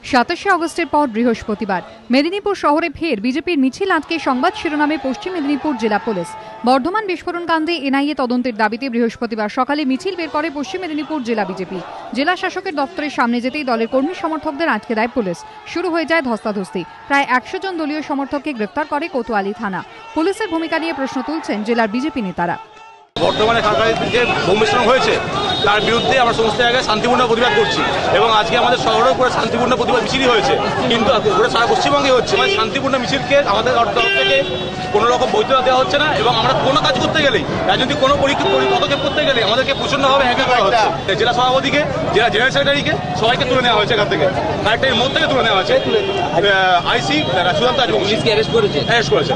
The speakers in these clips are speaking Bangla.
27 আগস্টের পর বৃহস্পতিবার মেদিনীপুর শহরে ফের বিজেপির মিছিল আটকে সংবাদ শিরোনামে পশ্চিম মেদিনীপুর জেলা পুলিশ। বর্ধমান বিস্ফোরণ কাণ্ডে এনআইএ তদন্তের দাবিতে বৃহস্পতিবার সকালে মিছিল বের করে পশ্চিম মেদিনীপুর জেলা বিজেপি। জেলা শাসকের দপ্তরের সামনে যেতেই দলের কর্মী সমর্থকদের আটকে দেয় পুলিশ। শুরু হয়ে যায় ধস্তাধস্তি। প্রায় 100 জন দলীয় সমর্থককে গ্রেফতার করে কোতোয়ালি থানা। পুলিশের ভূমিকা নিয়ে প্রশ্ন তুলছেন জেলার বিজেপি নেতারা। বর্তমানে সরকারের যে ভূমিশ্রম হয়েছে তার বিরুদ্ধে আমরা সমস্ত জায়গায় শান্তিপূর্ণ প্রতিবাদ করছি এবং আজকে আমাদের শহরেও করে শান্তিপূর্ণ প্রতিবাদ মিছিলই হয়েছে, কিন্তু পুরো সারা পশ্চিমবঙ্গে হচ্ছে। মানে শান্তিপূর্ণ মিছিলকে আমাদের তরফ থেকে কোনো রকম বৈধতা দেওয়া হচ্ছে না এবং আমরা কোনো কাজ করতে গেলেই রাজনৈতিক কোনো পদক্ষেপ করতে গেলে আমাদেরকে প্রচণ্ডভাবে হ্যাকেল করা হচ্ছে। জেলা সভাপতিকে, জেলা জেনারেল সেক্রেটারিকে সবাইকে তুলে নেওয়া হয়েছে, এখান থেকে কারেক্টের মধ্যে থেকে তুলে নেওয়া হয়েছে। আইসি সুশান্ত পুলিশকে অ্যারেস্ট করেছে।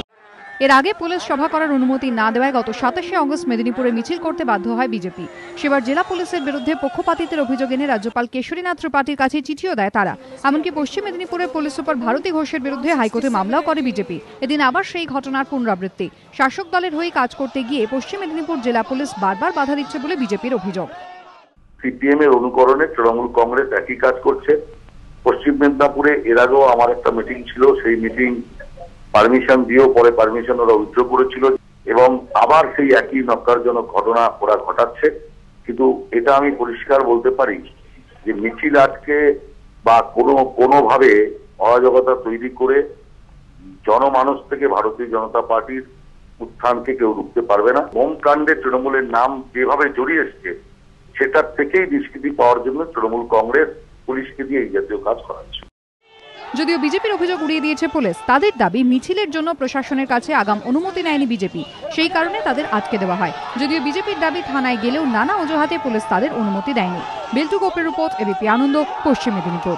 এর আগে পুলিশ সভা করার অনুমতি না দেওয়ায় গত 27 আগস্ট মেদিনীপুরে মিছিল করতে বাধ্য হয় বিজেপি। সেবার জেলা পুলিশের বিরুদ্ধে পক্ষপাতিত্বের অভিযোগ এনে রাজ্যপাল কেশরীনাথ ত্রিপাঠীর কাছে চিঠিও দেয় তারা। এমনকি পশ্চিম মেদিনীপুরের পুলিশ সুপার ভারতী ঘোষের বিরুদ্ধে হাইকোর্টে মামলাও করে বিজেপি। এদিন আবার সেই ঘটনার পুনরাবৃত্তি। শাসক দলের হয়ে কাজ করতে গিয়ে পশ্চিম মেদিনীপুর জেলা পুলিশ বারবার বাধা দিচ্ছে বলে বিজেপির অভিযোগ। সিপিএম এর অনুকরণে তৃণমূল কংগ্রেস একই কাজ করছে। পশ্চিম মেদিনীপুরে এর আগেও আমার একটা মিটিং ছিল, সেই মিটিং পারমিশন দিয়েও পরে পারমিশন ওরা উইথড্র করেছিল এবং আবার সেই একই নক্কারজনক ঘটনা ওরা ঘটাচ্ছে। কিন্তু এটা আমি পরিষ্কার বলতে পারি যে মিছিল আজকে বা কোনোভাবে অরাজকতা তৈরি করে জনমানস থেকে ভারতীয় জনতা পার্টির উত্থানকে কেউ রুখতে পারবে না। বোম কাণ্ডে তৃণমূলের নাম যেভাবে জড়িয়ে এসছে সেটার থেকেই নিষ্কৃতি পাওয়ার জন্য তৃণমূল কংগ্রেস পুলিশকে দিয়ে এই জাতীয় কাজ করাচ্ছে। যদিও বিজেপির অভিযোগ উড়িয়ে দিয়েছে পুলিশ, তাদের দাবি মিছিলের জন্য প্রশাসনের কাছে আগাম অনুমতি নেয়নি বিজেপি, সেই কারণে তাদের আটকে দেওয়া হয়। যদিও বিজেপির দাবি থানায় গেলেও নানা অজুহাতে পুলিশ তাদের অনুমতি দেয়নি। বিল্টু গোপের রিপোর্ট, এবিপি আনন্দ, পশ্চিম মেদিনীপুর।